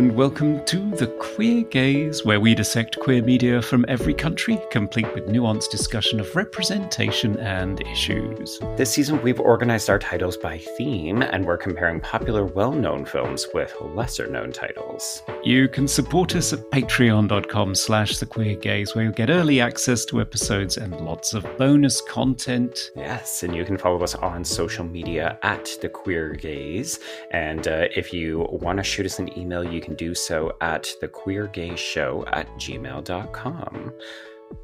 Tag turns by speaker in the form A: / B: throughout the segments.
A: and welcome to The Queer Gaze, where we dissect queer media from every country, complete with nuanced discussion of representation and issues.
B: This season, we've organized our titles by theme, and we're comparing popular, well-known films with lesser-known titles.
A: You can support us at patreon.com/thequeergaze, where you'll get early access to episodes and lots of bonus content.
B: Yes, and you can follow us on social media at The Queer Gaze, and if you want to shoot us an email, you can do so at thequeergazeshow@gmail.com.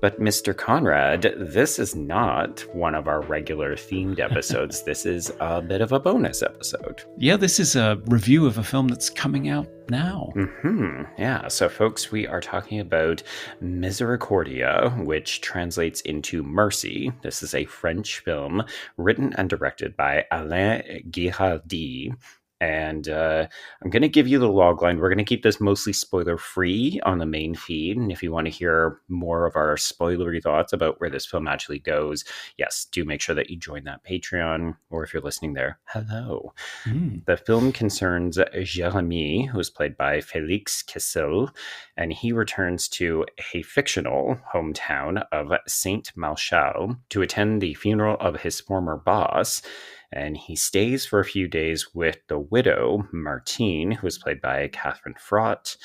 B: But Mr. Conrad, this is not one of our regular themed episodes. This is a bit of a bonus episode.
A: Yeah, this is a review of a film that's coming out now.
B: Yeah, so folks, we are talking about Misericordia, which translates into Mercy. This is a French film written and directed by Alain Guiraldi. And I'm going to give you the logline. We're going to keep this mostly spoiler-free on the main feed. And if you want to hear more of our spoilery thoughts about where this film actually goes, yes, do make sure that you join that Patreon. Or if you're listening there, hello. The film concerns Jérémy, who is played by Félix Kissel, and he returns to a fictional hometown of Saint-Martial to attend the funeral of his former boss. And he stays for a few days with the widow, Martine, who is played by Catherine Frott.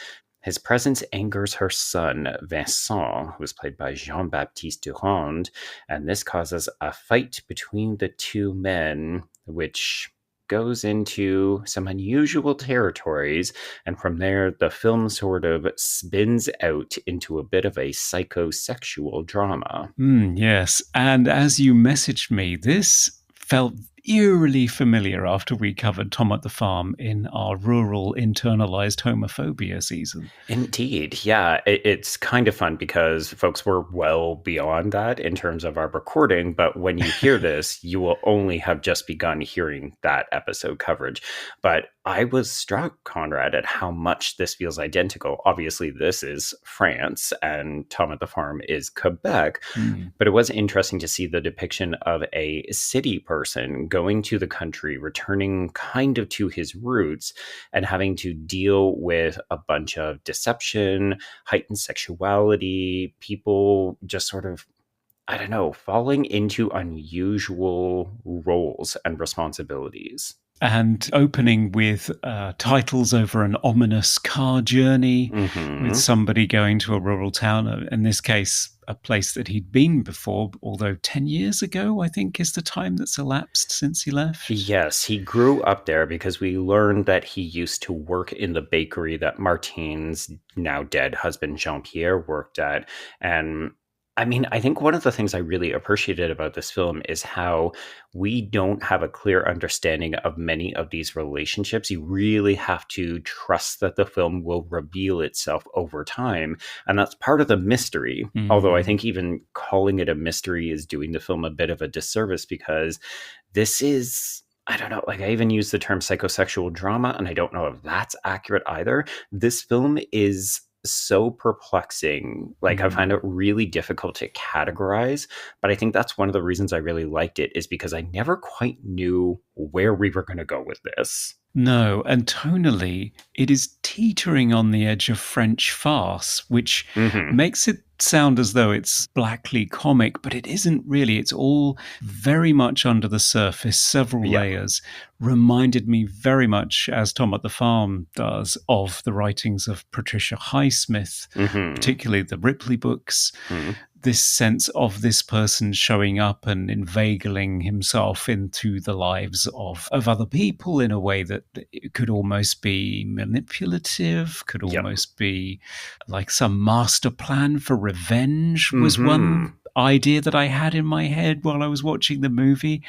B: His presence angers her son, Vincent, who is played by Jean-Baptiste Durand. And this causes a fight between the two men, which goes into some unusual territories. And from there, the film sort of spins out into a bit of a psychosexual drama.
A: Yes. And as you messaged me, this felt eerily familiar after we covered Tom at the Farm in our rural internalized homophobia season.
B: Indeed. Yeah, it's kind of fun because folks were well beyond that in terms of our recording. But when you hear this, you will only have just begun hearing that episode coverage. But I was struck, Conrad, at how much this feels identical. Obviously, this is France and Tom at the Farm is Quebec. But it was interesting to see the depiction of a city person going to the country, returning kind of to his roots and having to deal with a bunch of deception, heightened sexuality, people just sort of, I don't know, falling into unusual roles and responsibilities.
A: And opening with titles over an ominous car journey with somebody going to a rural town, in this case, a place that he'd been before, although 10 years ago, I think, is the time that's elapsed since he left.
B: Yes, he grew up there because we learned that he used to work in the bakery that Martine's now dead husband, Jean-Pierre, worked at. And I mean, I think one of the things I really appreciated about this film is how we don't have a clear understanding of many of these relationships. You really have to trust that the film will reveal itself over time. And that's part of the mystery. Although I think even calling it a mystery is doing the film a bit of a disservice because this is, I don't know, like I even use the term psychosexual drama, and I don't know if that's accurate either. This film is so perplexing. Like I find it really difficult to categorize, but I think that's one of the reasons I really liked it is because I never quite knew where we were going to go with this.
A: No, and tonally, it is teetering on the edge of French farce, which makes it sound as though it's blackly comic, but it isn't really. It's all very much under the surface, several layers. Reminded me very much, as Tom at the Farm does, of the writings of Patricia Highsmith, particularly the Ripley books. This sense of this person showing up and inveigling himself into the lives of other people in a way that could almost be manipulative, could almost be like some master plan for revenge was one idea that I had in my head while I was watching the movie.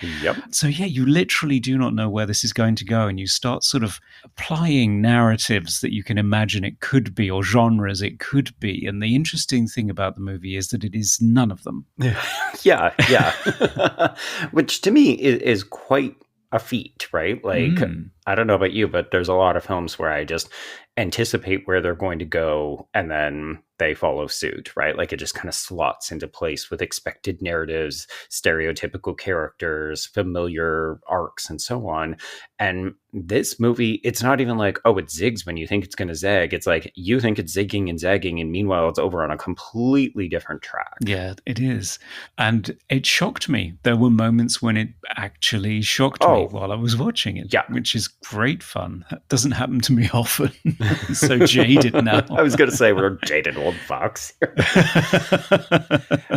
A: So yeah, you literally do not know where this is going to go, and you start sort of applying narratives that you can imagine it could be, or genres it could be. And the interesting thing about the movie is that it is none of them.
B: Yeah. Which to me is quite a feat, right? Like I don't know about you, but there's a lot of films where I just anticipate where they're going to go and then they follow suit, right? Like it just kind of slots into place with expected narratives, stereotypical characters, familiar arcs, and so on. And this movie, it's not even like, oh, it zigs when you think it's going to zag. It's like you think it's zigging and zagging, and meanwhile, it's over on a completely different track.
A: Yeah, it is. And it shocked me. There were moments when it actually shocked me
B: Oh,
A: while I was watching it,
B: yeah.
A: which is great fun. That doesn't happen to me often. So jaded
B: I
A: now.
B: was going to say we're jaded old fox.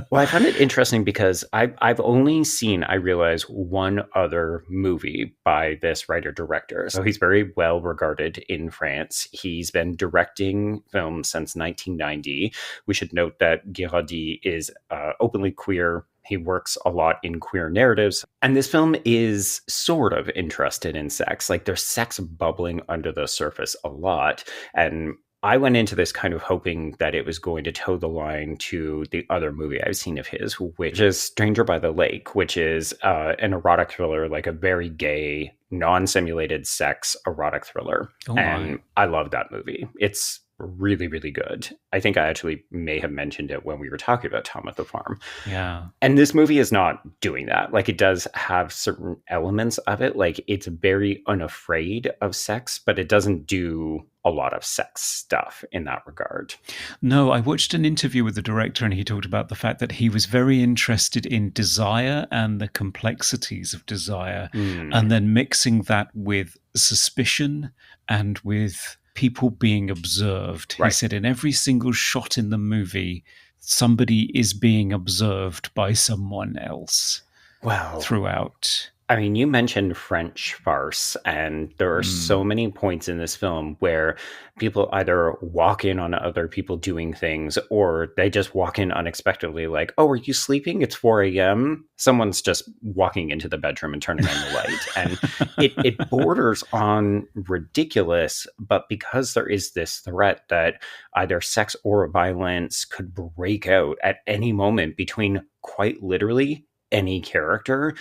B: Well, I found it interesting because I've only seen, I realize, one other movie by this writer director. So he's very well regarded in France. He's been directing films since 1990. We should note that Girardi is openly queer. He works a lot in queer narratives. And this film is sort of interested in sex. Like there's sex bubbling under the surface a lot. And I went into this kind of hoping that it was going to toe the line to the other movie I've seen of his, which is Stranger by the Lake, which is an erotic thriller, like a very gay, non-simulated sex erotic thriller.
A: Oh
B: And
A: my.
B: I love that movie. It's really, really good. I think I actually may have mentioned it when we were talking about Tom at the Farm.
A: Yeah.
B: And this movie is not doing that. Like it does have certain elements of it. Like it's very unafraid of sex, but it doesn't do a lot of sex stuff in that regard.
A: No, I watched an interview with the director and he talked about the fact that he was very interested in desire and the complexities of desire, and
B: Mm,
A: then mixing that with suspicion and with people being observed. He
B: right.
A: said in every single shot in the movie, somebody is being observed by someone else
B: Well,
A: throughout.
B: I mean, you mentioned French farce, and there are so
A: Mm.
B: many points in this film where people either walk in on other people doing things or they just walk in unexpectedly, like, oh, are you sleeping? It's 4 a.m. Someone's just walking into the bedroom and turning on the light. And it borders on ridiculous, but because there is this threat that either sex or violence could break out at any moment between quite literally any character,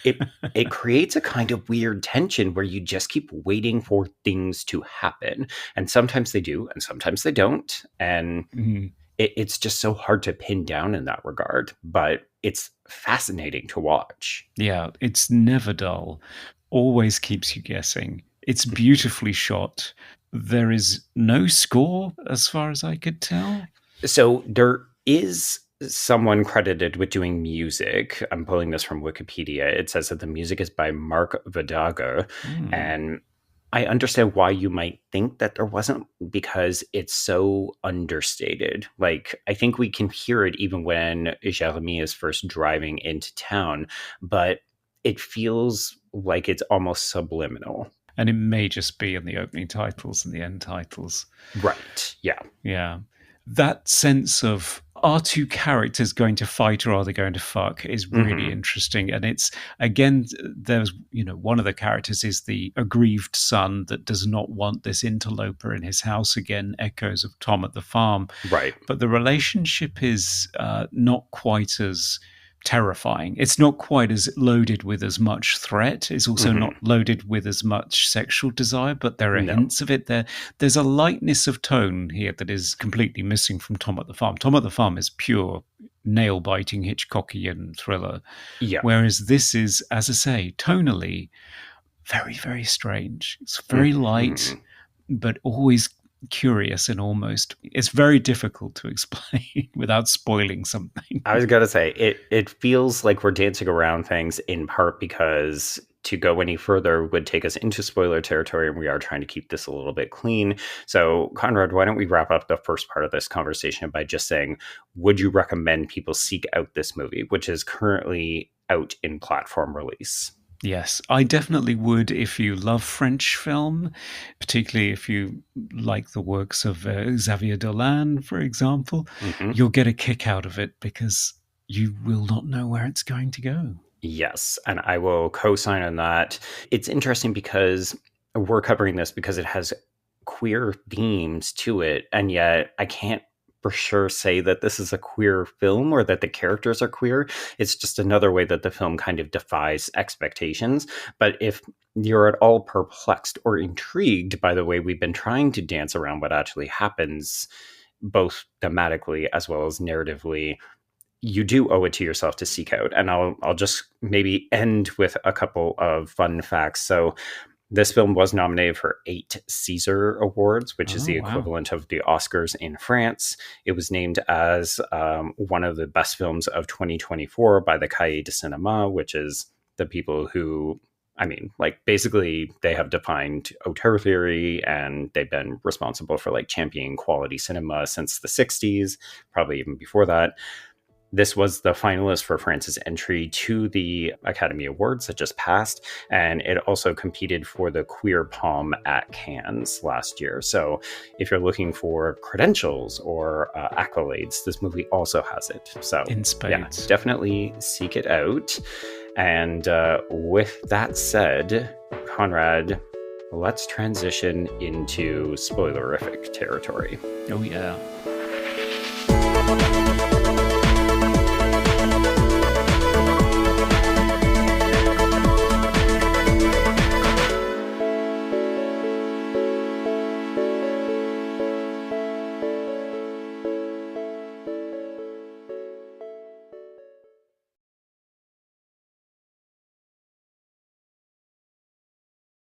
B: it it creates a kind of weird tension where you just keep waiting for things to happen. And sometimes they do, and sometimes they don't. And
A: Mm.
B: it's just so hard to pin down in that regard. But it's fascinating to watch.
A: Yeah, it's never dull. Always keeps you guessing. It's beautifully shot. There is no score, as far as I could tell.
B: So there is someone credited with doing music. I'm pulling this from Wikipedia. It says that the music is by Mark Vidaga.
A: Hmm.
B: And I understand why you might think that there wasn't, because it's so understated. Like, I think we can hear it even when Jeremy is first driving into town, but it feels like it's almost subliminal.
A: And it may just be in the opening titles and the end titles.
B: Right. Yeah.
A: Yeah. That sense of are two characters going to fight or are they going to fuck is really
B: Hmm.
A: interesting. And it's, again, there's, one of the characters is the aggrieved son that does not want this interloper in his house again, echoes of Tom at the Farm.
B: Right.
A: But the relationship is not quite as terrifying. It's not quite as loaded with as much threat. It's also not
B: Hmm.
A: loaded with as much sexual desire, but there are
B: No.
A: hints of it there. There's a lightness of tone here that is completely missing from Tom at the Farm. Tom at the Farm is pure nail-biting Hitchcockian thriller,
B: Yeah.
A: whereas this is, as I say, tonally very, very strange. It's very light,
B: Hmm.
A: but always curious and almost it's very difficult to explain without spoiling something.
B: I was gonna say it feels like we're dancing around things in part because to go any further would take us into spoiler territory, and we are trying to keep this a little bit clean. So, Conrad, why don't we wrap up the first part of this conversation by just saying, would you recommend people seek out this movie, which is currently out in platform release?
A: Yes, I definitely would if you love French film, particularly if you like the works of Xavier Dolan, for example.
B: Hmm.
A: You'll get a kick out of it because you will not know where it's going to go.
B: Yes, and I will co-sign on that. It's interesting because we're covering this because it has queer themes to it, and yet I can't for sure say that this is a queer film or that the characters are queer. It's just another way that the film kind of defies expectations. But if you're at all perplexed or intrigued by the way we've been trying to dance around what actually happens, both thematically as well as narratively, you do owe it to yourself to seek out. And I'll just maybe end with a couple of fun facts. So this film was nominated for 8 Caesar Awards, which is the equivalent of the Oscars in France. It was named as one of the best films of 2024 by the Cahiers du Cinéma, which is the people who, I mean, like, basically they have defined auteur theory, and they've been responsible for like championing quality cinema since the 60s, probably even before that. This was the finalist for France's entry to the Academy Awards that just passed, and it also competed for the Queer Palm at Cannes last year. So if you're looking for credentials or accolades, this movie also has it. So
A: in spades.
B: Yeah, definitely seek it out. And with that said, Conrad, let's transition into spoilerific territory.
A: Oh, yeah.